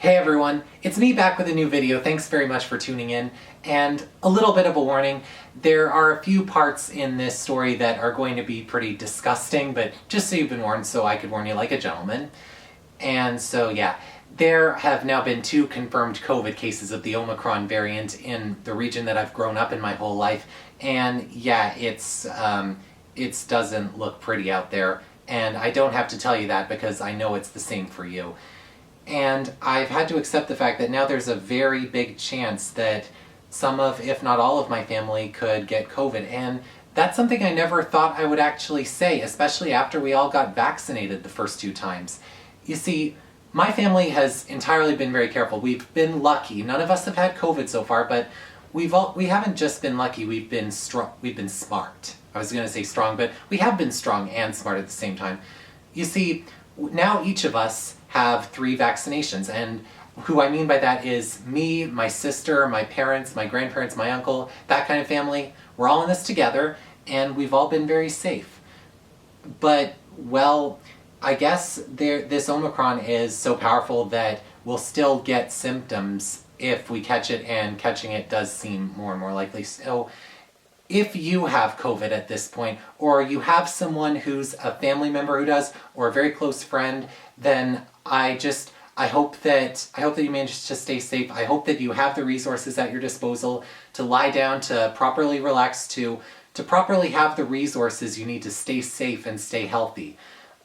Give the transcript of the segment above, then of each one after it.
Hey everyone, it's me back with a new video. Thanks very much for tuning in. And a little bit of a warning, there are a few parts in this story that are going to be pretty disgusting, but just so you've been warned, so I could warn you like a gentleman. And so yeah, there have now been 2 confirmed COVID cases of the Omicron variant in the region that I've grown up in my whole life. And yeah, it doesn't look pretty out there. And I don't have to tell you that because I know it's the same for you. And I've had to accept the fact that now there's a very big chance that some of, if not all of my family could get COVID. And that's something I never thought I would actually say, especially after we all got vaccinated the first 2 times. You see, my family has entirely been very careful. We've been lucky. None of us have had COVID so far, but we haven't just been lucky, we've been smart. I was going to say strong, but we have been strong and smart at the same time. You see, now each of us have 3 vaccinations, and who I mean by that is me, my sister, my parents, my grandparents, my uncle, that kind of family. We're all in this together, and we've all been very safe. But, well, I guess this Omicron is so powerful that we'll still get symptoms if we catch it, and catching it does seem more and more likely. So, if you have COVID at this point, or you have someone who's a family member who does, or a very close friend, then I hope that you manage to stay safe. I hope that you have the resources at your disposal to lie down, to properly relax, to properly have the resources you need to stay safe and stay healthy.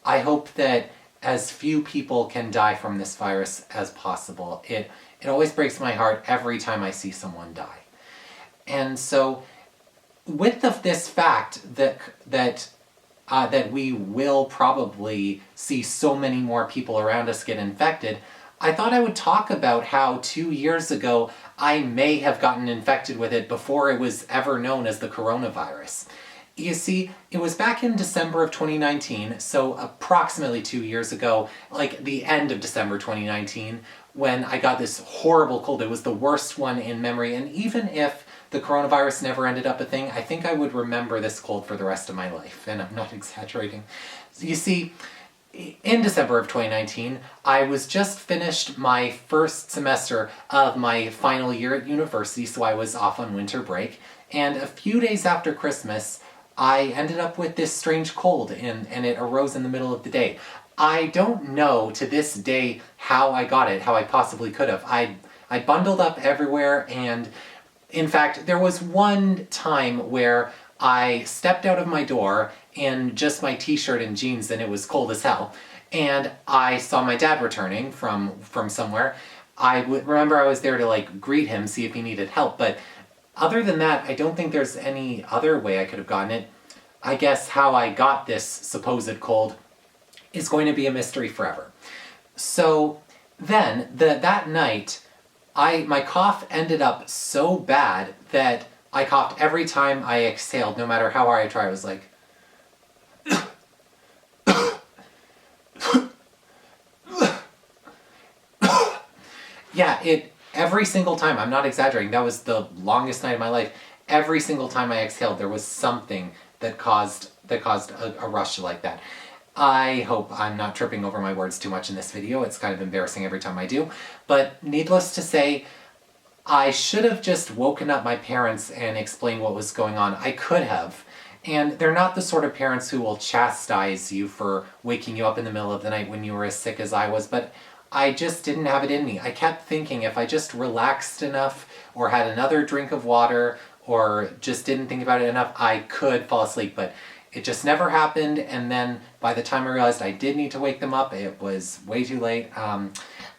I hope that as few people can die from this virus as possible. It always breaks my heart every time I see someone die. And so, with this fact that we will probably see so many more people around us get infected, I thought I would talk about how 2 years ago I may have gotten infected with it before it was ever known as the coronavirus. You see, it was back in December of 2019, so approximately 2 years ago, like the end of December 2019, when I got this horrible cold. It was the worst one in memory, and even if the coronavirus never ended up a thing, I think I would remember this cold for the rest of my life, and I'm not exaggerating. You see, in December of 2019, I was just finished my first semester of my final year at university, so I was off on winter break, and a few days after Christmas, I ended up with this strange cold, and it arose in the middle of the day. I don't know to this day how I got it, how I possibly could have. I bundled up everywhere, and in fact, there was one time where I stepped out of my door in just my t-shirt and jeans, and it was cold as hell, and I saw my dad returning from somewhere. Remember I was there to greet him, see if he needed help, but other than that, I don't think there's any other way I could have gotten it. I guess how I got this supposed cold is going to be a mystery forever. So then, that night, my cough ended up so bad that I coughed every time I exhaled, no matter how hard I tried. I was like, yeah, every single time, I'm not exaggerating, that was the longest night of my life. Every single time I exhaled, there was something that caused a rush like that. I hope I'm not tripping over my words too much in this video. It's kind of embarrassing every time I do. But needless to say, I should have just woken up my parents and explained what was going on. I could have. And they're not the sort of parents who will chastise you for waking you up in the middle of the night when you were as sick as I was, but I just didn't have it in me. I kept thinking if I just relaxed enough, or had another drink of water, or just didn't think about it enough, I could fall asleep, but it just never happened. And then by the time I realized I did need to wake them up, it was way too late.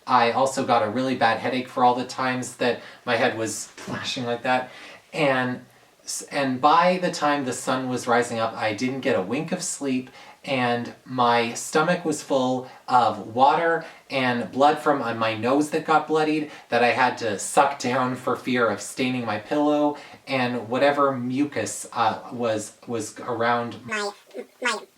I also got a really bad headache for all the times that my head was flashing like that. And by the time the sun was rising up, I didn't get a wink of sleep, and my stomach was full of water and blood from my nose that got bloodied that I had to suck down for fear of staining my pillow, and whatever mucus was around my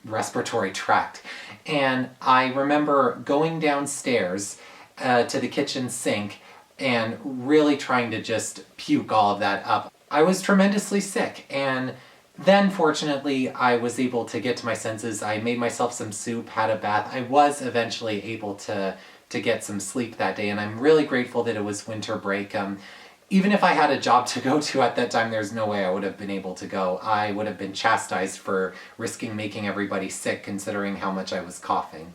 respiratory tract. And I remember going downstairs to the kitchen sink and really trying to just puke all of that up. I was tremendously sick, and then fortunately I was able to get to my senses. I made myself some soup, had a bath. I was eventually able to to get some sleep that day, and I'm really grateful that it was winter break. Even if I had a job to go to at that time, there's no way I would have been able to go. I would have been chastised for risking making everybody sick, considering how much I was coughing.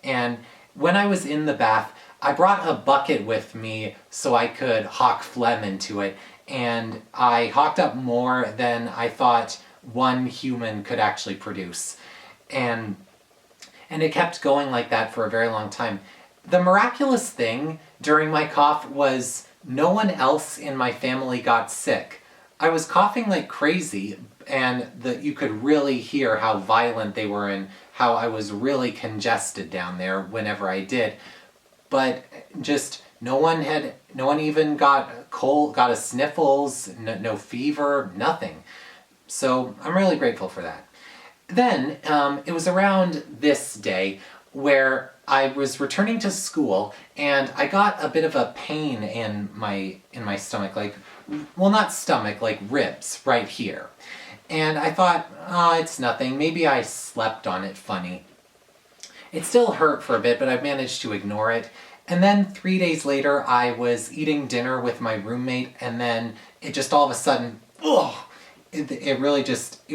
And when I was in the bath, I brought a bucket with me so I could hawk phlegm into it, and I hawked up more than I thought one human could actually produce. And it kept going like that for a very long time. The miraculous thing during my cough was no one else in my family got sick. I was coughing like crazy, and you could really hear how violent they were and how I was really congested down there whenever I did. But just no one even got a sniffles, no fever, nothing. So I'm really grateful for that. Then it was around this day where I was returning to school, and I got a bit of a pain in my stomach, not stomach, like ribs right here. And I thought, it's nothing. Maybe I slept on it funny. It still hurt for a bit, but I managed to ignore it. And then 3 days later, I was eating dinner with my roommate, and then it just all of a sudden, it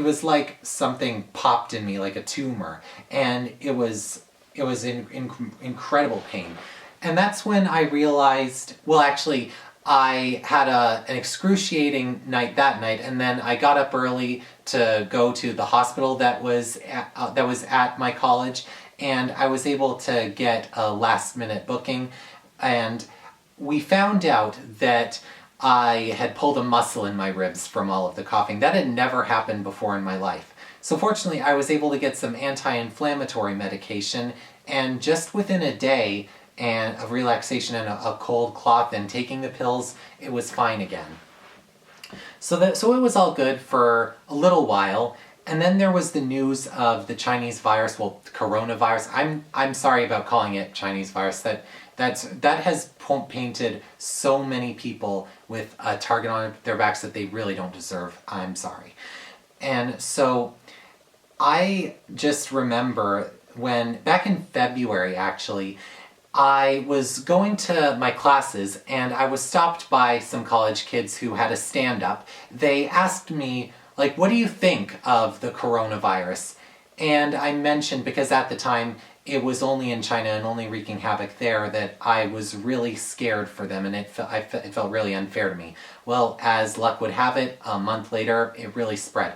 was like something popped in me, like a tumor. And it was incredible pain. And that's when I realized, I had an excruciating night that night, and then I got up early to go to the hospital that was at my college, and I was able to get a last-minute booking, and we found out that I had pulled a muscle in my ribs from all of the coughing. That had never happened before in my life. So fortunately, I was able to get some anti-inflammatory medication, and just within a day and of relaxation and a cold cloth and taking the pills, it was fine again. So it was all good for a little while, and then there was the news of the Chinese virus, coronavirus. I'm sorry about calling it Chinese virus. That has painted so many people with a target on their backs that they really don't deserve. I'm sorry. And so I just remember when, back in February actually, I was going to my classes and I was stopped by some college kids who had a stand-up. They asked me, what do you think of the coronavirus? And I mentioned, because at the time it was only in China and only wreaking havoc there, that I was really scared for them, and it felt really unfair to me. Well, as luck would have it, a month later, it really spread.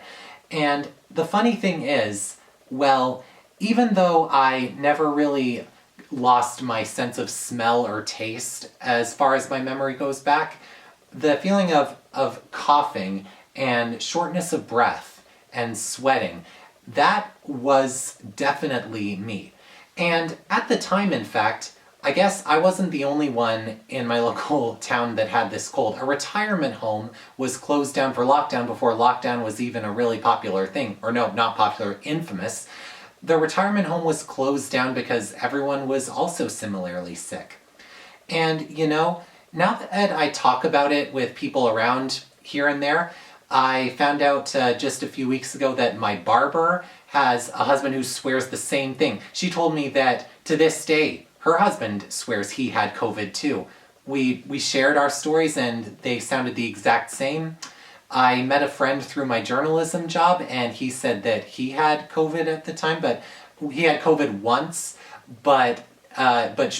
And the funny thing is, even though I never really lost my sense of smell or taste as far as my memory goes back, the feeling of coughing and shortness of breath and sweating, that was definitely me. And at the time, in fact, I guess I wasn't the only one in my local town that had this cold. A retirement home was closed down for lockdown before lockdown was even a really popular thing. Or no, not popular, infamous. The retirement home was closed down because everyone was also similarly sick. And, now that I talk about it with people around here and there, I found out just a few weeks ago that my barber has a husband who swears the same thing. She told me that to this day, her husband swears he had COVID too. We shared our stories and they sounded the exact same. I met a friend through my journalism job, and he said that he had COVID at the time, but he had COVID once, but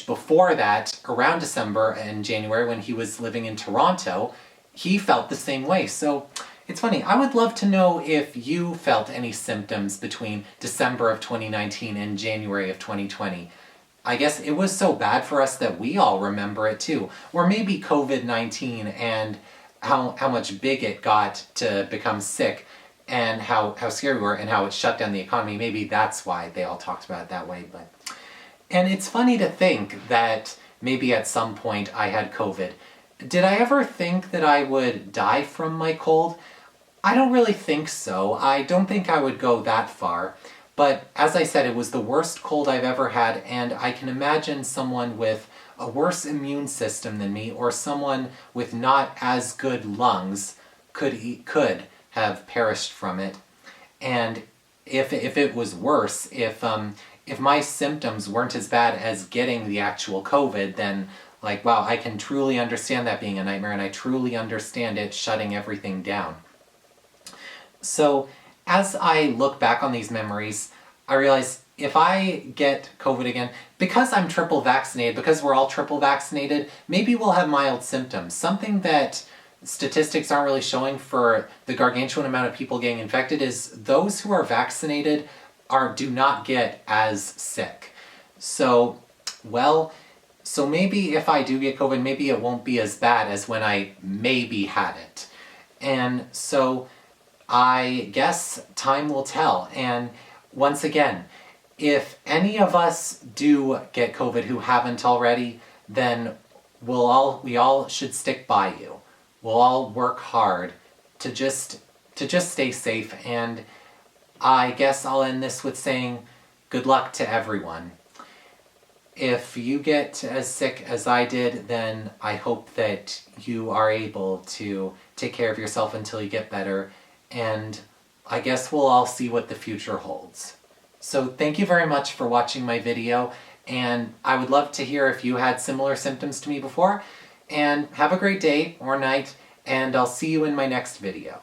before that, around December and January, when he was living in Toronto, he felt the same way. So it's funny. I would love to know if you felt any symptoms between December of 2019 and January of 2020. I guess it was so bad for us that we all remember it too. Or maybe COVID-19 and how much big it got to become sick, and how scary we were, and how it shut down the economy. Maybe that's why they all talked about it that way. And it's funny to think that maybe at some point I had COVID. Did I ever think that I would die from my cold? I don't really think so. I don't think I would go that far. But as I said, it was the worst cold I've ever had, and I can imagine someone with a worse immune system than me, or someone with not as good lungs could have perished from it. And if it was worse, if if my symptoms weren't as bad as getting the actual COVID, then like, wow, I can truly understand that being a nightmare, and I truly understand it shutting everything down. So as I look back on these memories, I realize if I get COVID again, because I'm triple vaccinated, because we're all triple vaccinated, maybe we'll have mild symptoms. Something that statistics aren't really showing for the gargantuan amount of people getting infected is those who are vaccinated do not get as sick. So, so maybe if I do get COVID, maybe it won't be as bad as when I maybe had it. And so I guess time will tell. And once again, if any of us do get COVID who haven't already, then we all should stick by you. We'll all work hard to just stay safe. And I guess I'll end this with saying good luck to everyone. If you get as sick as I did, then I hope that you are able to take care of yourself until you get better. And I guess we'll all see what the future holds. So thank you very much for watching my video, and I would love to hear if you had similar symptoms to me before. And have a great day or night, and I'll see you in my next video.